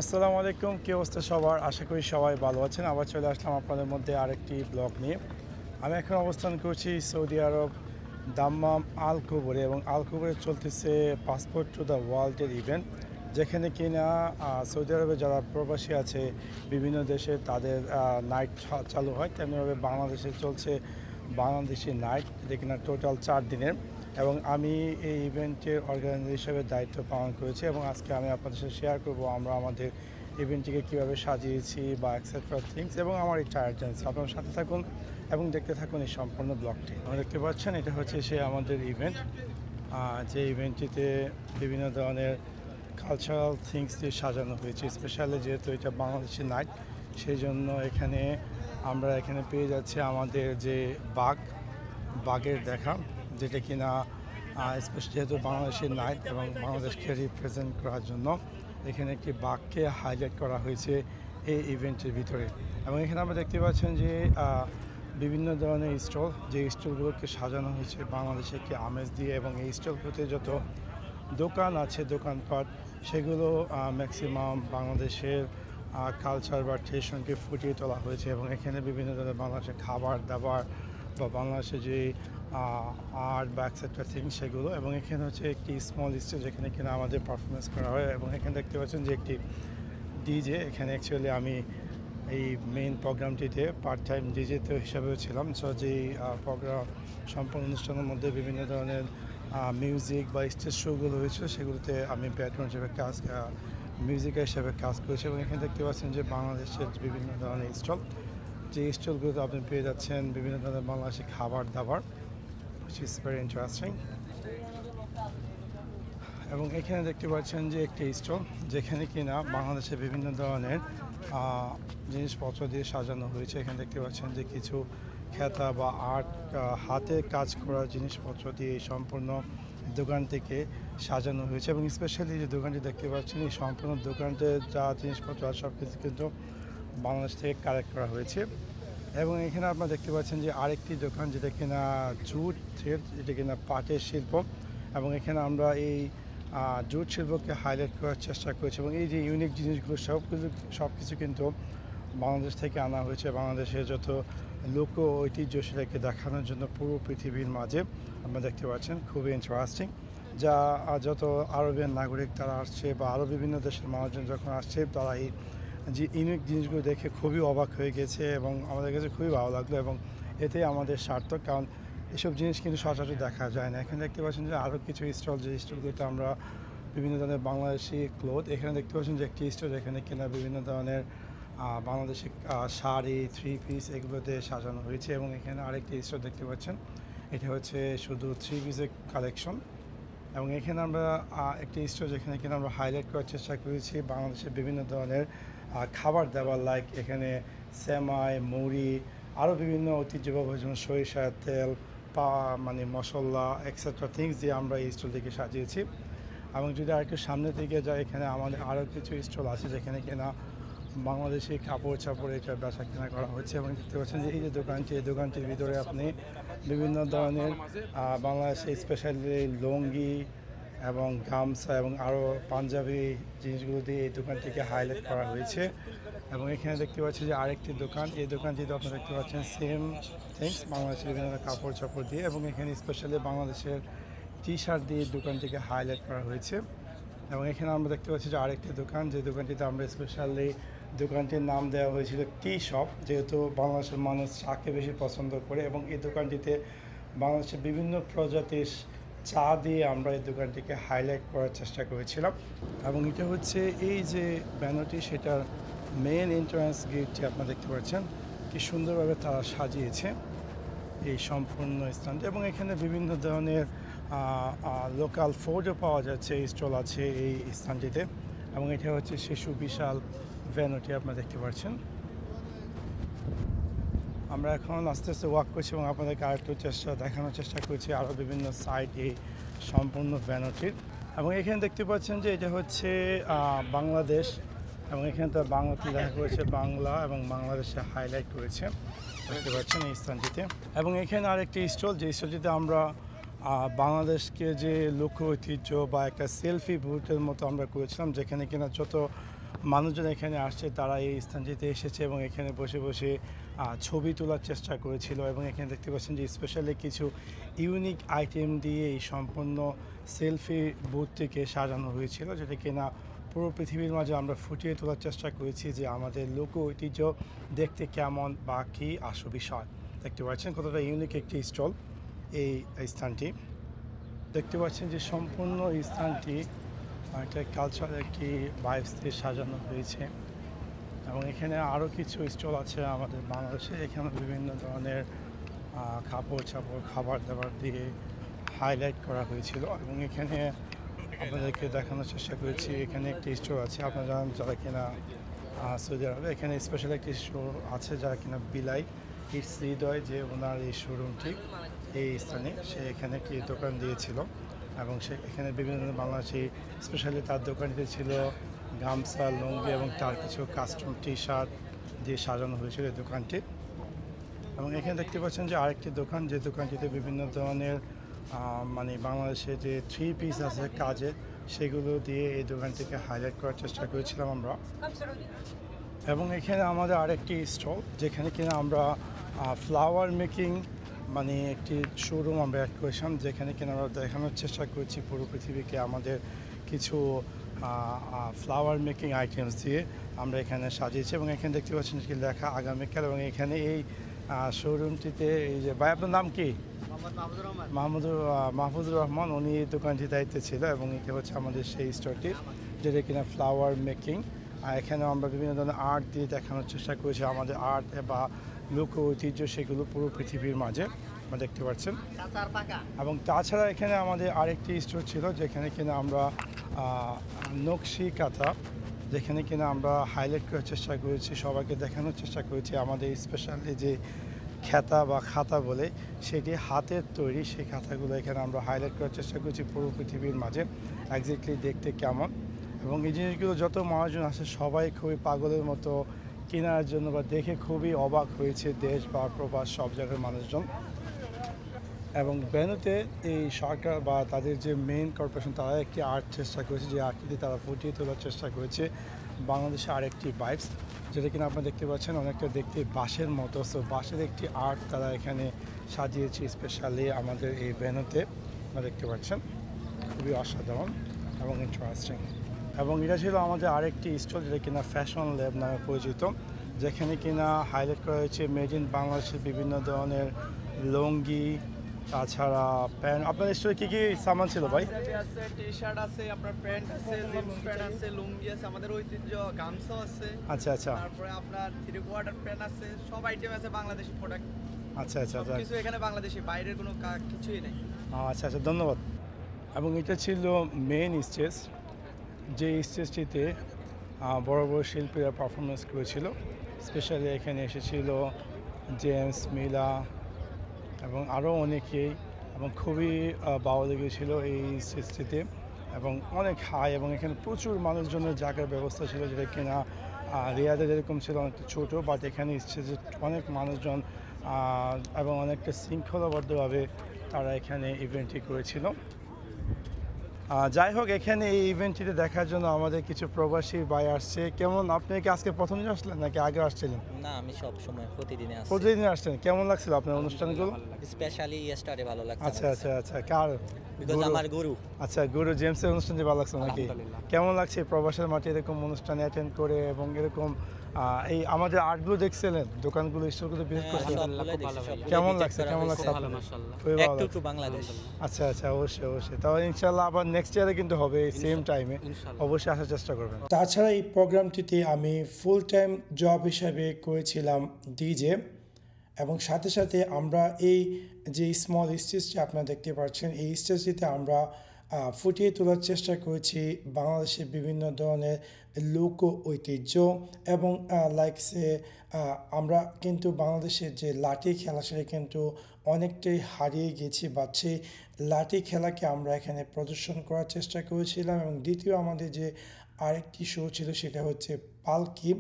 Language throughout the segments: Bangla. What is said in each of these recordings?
আসসালামু আলাইকুম, কী অবস্থা সবার? আশা করি সবাই ভালো আছেন। আবার চলে আসলাম আপনাদের মধ্যে আরেকটি ব্লগ নিয়ে। আমি এখন অবস্থান করছি সৌদি আরব দাম্মাম আল কুবরে, এবং আল কুবরে চলতেছে পাসপোর্ট টু দ্য ওয়ার্ল্ডের ইভেন্ট, যেখানে কিনা সৌদি আরবে যারা প্রবাসী আছে বিভিন্ন দেশে তাদের নাইট চালু হয়, তেমনিভাবে বাংলাদেশে চলছে বাংলাদেশি নাইট, যেটা কিনা টোটাল 4 দিনের। এবং আমি এই ইভেন্টের অর্গানাইজার হিসেবে দায়িত্ব পালন করেছি, এবং আজকে আমি আপনাদের সাথে শেয়ার করব আমরা আমাদের ইভেন্টটিকে কীভাবে সাজিয়েছি বা এক্সেট্রা থিংস, এবং আমার এই টায়ারজেন্স। আপনার সাথে থাকুন এবং দেখতে থাকুন এই সম্পূর্ণ ব্লগটি। আপনারা দেখতে পাচ্ছেন এটা হচ্ছে সে আমাদের ইভেন্ট, যে ইভেন্টটিতে বিভিন্ন ধরনের কালচারাল থিংস দিয়ে সাজানো হয়েছে। স্পেশালি যেহেতু এটা বাংলাদেশি নাইট, সেই জন্য আমরা এখানে পেয়ে যাচ্ছি আমাদের যে বাঘের দেখা, যেটা কিনা স্পেশালি যেহেতু বাংলাদেশের নাইট এবং বাংলাদেশকে রিপ্রেজেন্ট করার জন্য এখানে একটি বাঘকে হাইলাইট করা হয়েছে এই ইভেন্টের ভিতরে। এবং এখানে আমরা দেখতে পাচ্ছেন যে বিভিন্ন ধরনের স্টল, যে স্টলগুলোকে সাজানো হয়েছে বাংলাদেশে একটি আমেজ দিয়ে, এবং এই স্টলগুলোতে যত দোকান আছে, দোকানপাট, সেগুলো ম্যাক্সিমাম বাংলাদেশের কালচার বা ট্রেডিশনকে ফুটিয়ে তোলা হয়েছে। এবং এখানে বিভিন্ন ধরনের বাংলাদেশের খাবার দাবার বা বাংলাদেশের যে আর্ট বা এক্সেট্রা থিংস সেগুলো। এবং এখানে হচ্ছে একটি স্মল স্টেজ যেখানে কিনা আমাদের পারফরমেন্স করা হয়। এবং এখানে দেখতে পাচ্ছেন যে একটি ডিজে, এখানে অ্যাকচুয়ালি আমি এই মেইন প্রোগ্রামটিতে পার্ট টাইম ডিজে হিসাবেও ছিলাম। সো যেই প্রোগ্রাম সম্পূর্ণ অনুষ্ঠানের মধ্যে বিভিন্ন ধরনের মিউজিক বা স্টেজ শোগুলো হয়েছিল, সেগুলোতে আমি ব্যাকগ্রাউন্ড হিসেবে মিউজিকার হিসেবে কাজ করেছি। এবং এখানে দেখতে পাচ্ছেন যে বাংলাদেশের বিভিন্ন ধরনের স্টল, যে স্টলগুলোতে আপনি পেয়ে যাচ্ছেন বিভিন্ন ধরনের বাংলাদেশি খাবার দাবার, which is very interesting। এবং এখানে দেখতে পাচ্ছেন যে একটি স্টল যেখানে কিনা বাংলাদেশের বিভিন্ন ধরনের জিনিসপত্র দিয়ে সাজানো হয়েছে। এখানে দেখতে পাচ্ছেন যে কিছু খেতা বা আর্ট, হাতে কাজ করা জিনিসপত্র দিয়ে এই সম্পূর্ণ দোকানটিকে সাজানো হয়েছে। এবং স্পেশালি যে দোকানটি দেখতে পাচ্ছেন, এই সম্পূর্ণ দোকানটির যা জিনিসপত্র আর সব কিছু কিন্তু বাংলাদেশ থেকে কালেক্ট করা হয়েছে। এবং এখানে আপনারা দেখতে পাচ্ছেন যে আরেকটি দোকান, যেটা কিনা জুট থ্রেড, যেটা কিনা পাটের শিল্প। এবং এখানে আমরা এই জুট শিল্পকে হাইলাইট করার চেষ্টা করেছি, এবং এই যে ইউনিক জিনিসগুলো সব কিছু কিন্তু বাংলাদেশ থেকে আনা হয়েছে। বাংলাদেশের যত লোক ঐতিহ্য সেটাকে দেখানোর জন্য পুরো পৃথিবীর মাঝে আপনারা দেখতে পাচ্ছেন, খুবই ইন্টারেস্টিং। যা যত আরবের নাগরিক তারা আসছে বা আরও বিভিন্ন দেশের মানুষজন যখন আসছে, তারা এই যে ইউনিক জিনিসগুলো দেখে খুবই অবাক হয়ে গেছে, এবং আমাদের কাছে খুবই ভালো লাগলো। এবং এতে আমাদের সার্থক, কারণ এসব জিনিস কিন্তু সচরাচর দেখা যায় না। এখানে দেখতে পাচ্ছেন যে আরও কিছু স্টল, যে স্টলগুলোতে আমরা বিভিন্ন ধরনের বাংলাদেশি ক্লোথ, এখানে দেখতে পাচ্ছেন যে একটি স্টল যেখানে কিনা বিভিন্ন ধরনের বাংলাদেশি শাড়ি, থ্রি পিস এগুলোতে সাজানো হয়েছে। এবং এখানে আরেকটি স্টল দেখতে পাচ্ছেন, এটা হচ্ছে শুধু থ্রি পিসের কালেকশন। এবং এখানে আমরা একটি স্টোর যেখানে কিনা আমরা হাইলাইট করার চেষ্টা করেছি বাংলাদেশের বিভিন্ন ধরনের খাবার দাবার, লাইক এখানে সেমাই, মুড়ি, আরও বিভিন্ন ঐতিহ্যবাহী যেমন সরিষার তেল, মানে মশলা এক্সেট্রা থিংস দিয়ে আমরা এই স্টলটিকে সাজিয়েছি। এবং যদি আরেকটু সামনে থেকে যায়, এখানে আমাদের আরও কিছু স্টল আছে যেখানে কিনা বাংলাদেশি কাপড় চাপড় এটা বেচা কেনা করা হচ্ছে। এবং দেখতে পাচ্ছেন যে এই যে দোকানটি, এই দোকানটির ভিতরে আপনি বিভিন্ন ধরনের বাংলাদেশি স্পেশালি লুঙ্গি এবং গামছা এবং আরও পাঞ্জাবি জিনিসগুলো দিয়ে এই দোকানটিকে হাইলাইট করা হয়েছে। এবং এখানে দেখতে পাচ্ছি যে আরেকটি দোকান, এই দোকানটিতে আপনারা দেখতে পাচ্ছেন সেম থিংস, বাংলাদেশের বিভিন্ন কাপড় চাপড় দিয়ে। এবং এখানে স্পেশালি বাংলাদেশের টি শার্ট দিয়ে দোকানটিকে হাইলাইট করা হয়েছে। এবং এখানে আমরা দেখতে পাচ্ছি যে আরেকটি দোকান, যে দোকানটিতে আমরা স্পেশালি দোকানটির নাম দেওয়া হয়েছিল টি শপ, যেহেতু বাংলাদেশের মানুষ চাকে বেশি পছন্দ করে। এবং এই দোকানটিতে বাংলাদেশের বিভিন্ন প্রজাতির চা দিয়ে আমরা এই দোকানটিকে হাইলাইট করার চেষ্টা করেছিলাম। এবং এটা হচ্ছে এই যে ব্যানারটি, সেটার মেন এন্ট্রান্স গেটটি আপনারা দেখতে পাচ্ছেন কি সুন্দরভাবে তারা সাজিয়েছে এই সম্পূর্ণ স্থানটি। এবং এখানে বিভিন্ন ধরনের লোকাল ফুডও পাওয়া যাচ্ছে, এই স্টল আছে এই স্থানটিতে। এবং এটা হচ্ছে শিশু বিশাল ভ্যানুটি আপনারা দেখতে পাচ্ছেন। আমরা এখন আস্তে আস্তে ওয়াক করছি এবং আপনাদেরকে আরেকটু দেখানোর চেষ্টা করছি আরও বিভিন্ন সাইড এই সম্পূর্ণ ভ্যানুটির। এবং এখানে দেখতে পাচ্ছেন যে এটা হচ্ছে বাংলাদেশ, এবং এখানে তো বাংলাতে লেখা করেছে বাংলা, এবং বাংলাদেশে হাইলাইট করেছে দেখতে পাচ্ছেন এই স্থানটিতে। এবং এখানে আরেকটি স্টল, যে স্টলটিতে আমরা বাংলাদেশকে যে লোক ঐতিহ্য বা একটা সেলফি বুথের মতো আমরা করেছিলাম, যেখানে কিনা যত মানুষজন এখানে আসছে, তারা এই স্থানটিতে এসেছে এবং এখানে বসে বসে ছবি তোলার চেষ্টা করেছিল। এবং এখানে দেখতে পাচ্ছেন যে স্পেশালি কিছু ইউনিক আইটেম দিয়ে এই সম্পূর্ণ সেলফি বুথটিকে সাজানো হয়েছিল, যেটা কিনা পুরো পৃথিবীর মাঝে আমরা ফুটিয়ে তোলার চেষ্টা করেছি যে আমাদের লোক ঐতিহ্য দেখতে কেমন বা কী আসল বিষয়। দেখতে পাচ্ছেন কতটা ইউনিক একটি স্টল এই স্থানটি। দেখতে পাচ্ছেন যে সম্পূর্ণ স্থানটি একটা কালচারাল একটি ভাইবস দিয়ে সাজানো হয়েছে। এবং এখানে আরও কিছু স্টল আছে আমাদের বাংলাদেশে, এখানে বিভিন্ন ধরনের কাপড় চাপড় খাবার দাবার দিয়ে হাইলাইট করা হয়েছিল। এবং এখানে আপনাদেরকে দেখানোর চেষ্টা করেছি, এখানে একটি স্টোর আছে, আপনারা জানেন যারা কিনা সৌদি আরবে, এখানে স্পেশাল একটি স্টোর আছে যারা কিনা বিলাই ইটস হৃদয়, যে ওনার এই শোরুমটি এই স্থানে, সে এখানে একটি দোকান দিয়েছিল। এবং সে এখানে বিভিন্ন ধরনের বাংলাদেশি, স্পেশালি তার দোকানটিতে ছিল গামছা, লুঙ্গি এবং তার কিছু কাস্টম টি শার্ট দিয়ে সাজানো হয়েছিল এই দোকানটি। এবং এখানে দেখতে পাচ্ছেন যে আরেকটি দোকান, যে দোকানটিতে বিভিন্ন ধরনের মানে বাংলাদেশে যে থ্রি পিস আছে কাজের, সেগুলো দিয়ে এই দোকানটিকে হাইলাইট করার চেষ্টা করেছিলাম আমরা। এবং এখানে আমাদের আরেকটি স্টল, যেখানে কিনা আমরা ফ্লাওয়ার মেকিং মানে একটি শোরুম আমরা অ্যাড করেছিলাম, যেখানে কিনা আমরা দেখানোর চেষ্টা করেছি পুরো পৃথিবীকে আমাদের কিছু ফ্লাওয়ার মেকিং আইটেমস দিয়ে আমরা এখানে সাজিয়েছি। এবং এখানে দেখতে পাচ্ছেন কি লেখা আগামীকাল। এবং এখানে এই শোরুমটিতে এই যে ভাই, আপনার নাম কি? মাহমুদুর রহমান, উনি এই দোকানটির দায়িত্বে ছিল। এবং এটা হচ্ছে আমাদের সেই স্টোরটি, যেটা কিনা ফ্লাওয়ার মেকিং। এখানে আমরা বিভিন্ন ধরনের আর্ট দিয়ে দেখানোর চেষ্টা করেছি আমাদের আর্ট বা লোক ঐতিহ্য, সেগুলো পুরো পৃথিবীর মাঝে আমরা দেখতে পাচ্ছেন। এবং তাছাড়া এখানে আমাদের আরেকটি স্টোর ছিল, যেখানে কিনা আমরা নকশি কাঁথা, যেখানে কিনা আমরা হাইলাইট করার চেষ্টা করেছি, সবাইকে দেখানোর চেষ্টা করেছি আমাদের স্পেশালি যে খাতা বা খাতা বলে, সেটি হাতের তৈরি, সেই খাতাগুলো এখানে আমরা হাইলাইট করার চেষ্টা করেছি পুরো পৃথিবীর মাঝে একজ্যাক্টলি দেখতে কেমন। এবং এই জিনিসগুলো যত মানুষজন আসে সবাই খুবই পাগলের মতো কেনার জন্য বা দেখে খুবই অবাক হয়েছে দেশ বা প্রবাস সব জায়গার মানুষজন। এবং ভেন্যুতে এই সরকার বা তাদের যে মেইন কর্পোরেশন, তারা একটি আর্ট চেষ্টা করেছে, যে আর্টটি তারা ফুটিয়ে তোলার চেষ্টা করেছে বাংলাদেশে আরেকটি ভাইবস, যেটা কিনা আপনারা দেখতে পাচ্ছেন অনেকটা দেখতে বাঁশের মতো। সো বাঁশের একটি আর্ট তারা এখানে সাজিয়েছে স্পেশালি আমাদের এই ভেন্যুতে, আপনারা দেখতে পাচ্ছেন খুবই অসাধারণ এবং ইন্টারেস্টিং। এবং এটা ছিল আমাদের আরেকটি স্টল, যেটা কিনা ফ্যাশন ল্যাব নামে পরিচিত, যেখানে কিনা হাইলাইট করা হয়েছে মেড ইন বাংলাদেশের বিভিন্ন ধরনের লুঙ্গি, তাছাড়া প্যান্ট। আপনার স্টোরে কী কী সামান ছিল ভাই? টি শার্ট আছে, আপনার প্যান্ট আছে, জিন্স প্যান্ট আছে, লুঙ্গি আছে, আমাদের ঐতিহ্য গামছা আছে। আচ্ছা আচ্ছা। তারপরে আপনার থ্রি কোয়ার্টার প্যান্ট আছে, সব আইটেম আছে বাংলাদেশি প্রোডাক্ট। আচ্ছা আচ্ছা আচ্ছা কিছু এখানে বাংলাদেশি, বাইরের কোনো কিছুই নেই। আচ্ছা আচ্ছা, ধন্যবাদ। এবং এটা ছিল মেন স্টেজ, যে স্টেজটিতে বড় বড় শিল্পীরা পারফরমেন্স করেছিল। স্পেশালি এখানে এসেছিল জেমস, মিলা এবং আরও অনেকেই, এবং খুবই ভালো লেগেছিল এই স্টেজটিতে। এবং অনেক হাই, এবং এখানে প্রচুর মানুষজনের জায়গার ব্যবস্থা ছিল, যেটা কিনা রিয়াদে যেরকম ছিল অনেকটা ছোটো, বাট এখানে স্টেজে অনেক মানুষজন এবং অনেকটা শৃঙ্খলাবদ্ধভাবে তারা এখানে ইভেন্টটি করেছিল। যাই হোক, এখানে এই ইভেন্টটিতে দেখার জন্য আমাদের কিছু প্রবাসী ভাই আসছে। কেমন, আপনি কি আজকে প্রথম দিন আসলেন নাকি আগে আসছিলেন? না, আমি সব সময় প্রতিদিনই আসি। প্রতিদিন আসছেন। কেমন লাগছিল আপনার অনুষ্ঠানগুলো? স্পেশালি ইয়েস্টারে ভালো লাগছে। আচ্ছা আচ্ছা আচ্ছা, কার? বিকজ আমার গুরু। আচ্ছা, গুরু জেমসের অনুষ্ঠানটি ভালো লাগছে নাকি? আলহামদুলিল্লাহ। কেমন লাগছে প্রবাসের মাঠে এরকম অনুষ্ঠানে অ্যাটেন্ড করে, এবং এরকম এই আমাদের আর্টগুলো দেখছিলেন, দোকানগুলো, স্টোরগুলো ভিজিট করছিলেন? কেমন লাগছে? কেমন লাগছে আপনার? খুবই ভালো একটু লাগছে। টু বাংলাদেশ। আচ্ছা আচ্ছা, অবশ্যই অবশ্যই। তাহলে ইনশাল্লাহ আবার নেক্সট ইয়ারে কিন্তু হবে এই সেম টাইমে, অবশ্যই আসার চেষ্টা করবেন। তাছাড়া এই প্রোগ্রামটিতে আমি ফুল টাইম জব হিসাবে করেছিলাম ডিজে, এবং সাথে সাথে আমরা এই যে স্মল স্টেজটি আপনারা দেখতে পাচ্ছেন, এই স্টেজটিতে আমরা ফুটিয়ে তোলার চেষ্টা করেছি বাংলাদেশের বিভিন্ন ধরনের লোক ঐতিহ্য। এবং লাইকসে আমরা কিন্তু বাংলাদেশের যে লাঠি খেলা, সেটা কিন্তু অনেকটাই হারিয়ে গেছি, বা সেই লাঠি খেলাকে আমরা এখানে প্রদর্শন করার চেষ্টা করেছিলাম। এবং দ্বিতীয় আমাদের যে আরেকটি শো ছিল, সেটা হচ্ছে পালকি।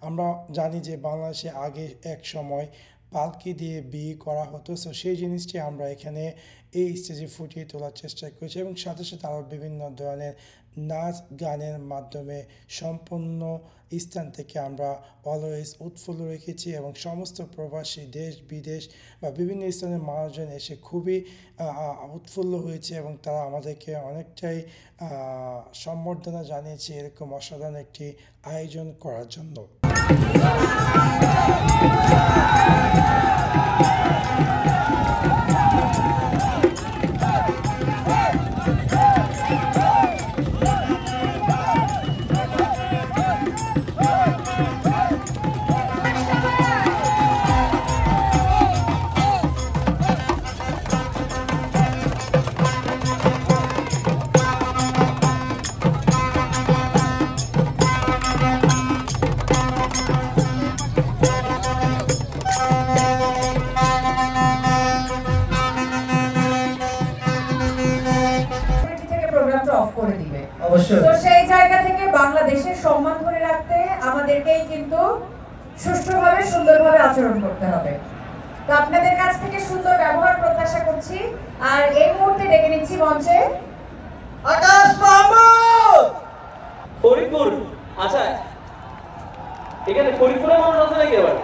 আমরা জানি যে বাংলাদেশে আগে এক সময় পালকি দিয়ে বিয়ে করা হতো। সো সেই জিনিসটি আমরা এখানে এই স্টেজে ফুটিয়ে তোলার চেষ্টা করেছি এবং সাথে সাথে আরও বিভিন্ন ধরনের নাচ গানের মাধ্যমে সম্পূর্ণ স্থান থেকে আমরা অলওয়েজ উৎফুল্ল রেখেছি এবং সমস্ত প্রবাসী দেশ বিদেশ বা বিভিন্ন স্থানের মানুষজন এসে খুবই উৎফুল্ল হয়েছে এবং তারা আমাদেরকে অনেকটাই সম্বর্ধনা জানিয়েছে এরকম অসাধারণ একটি আয়োজন করার জন্য। অবশ্যই। তো সেই জায়গা থেকে বাংলাদেশের সম্মান ধরে রাখতে আমাদেরকেই কিন্তু সুষ্ঠুভাবে সুন্দরভাবে আচরণ করতে হবে। তো আপনাদের কাছ থেকে সুন্দর ব্যবহার প্রত্যাশা করছি। আর এই মুহূর্তে ডেকে নিচ্ছি মঞ্চে আকাশ মাহমুদ ফরিদপুর। আচ্ছা এখানে ফরিদপুরের মানুষ আছে নাকি আবার?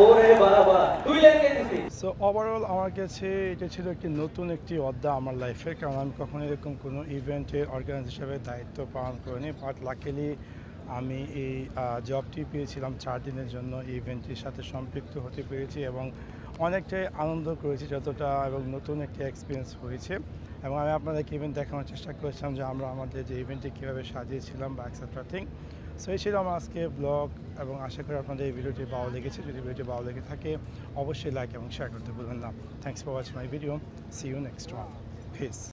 ওরে বাবা, দুই লাইন গেছি। সো ওভারঅল আমার কাছে এটা ছিল নতুন একটি অধ্যায় আমার লাইফে, কারণ আমি কখনো এরকম কোনো ইভেন্টের অর্গানাইজার হিসেবে দায়িত্ব পালন করিনি। বাট লাকিলি আমি এই জবটি পেয়েছিলাম 4 দিনের জন্য এই ইভেন্টটির সাথে সম্পৃক্ত হতে পেরেছি এবং অনেকটাই আনন্দ করেছি যতটা, এবং নতুন একটি এক্সপিরিয়েন্স হয়েছে। এবং আমি আপনাদেরকে ইভেন্ট দেখানোর চেষ্টা করেছিলাম যে আমরা আমাদের যে ইভেন্টটি কীভাবে সাজিয়েছিলাম বা এক্সেট্রা থিং। সো এই ছিল আমার আজকে ব্লগ এবং আশা করি আপনাদের এই ভিডিওটি ভালো লেগেছে। যদি ভিডিওটি ভালো লেগে থাকে অবশ্যই লাইক এবং শেয়ার করতে ভুলবেন না। Thanks for watching my video. See you next one. Piece.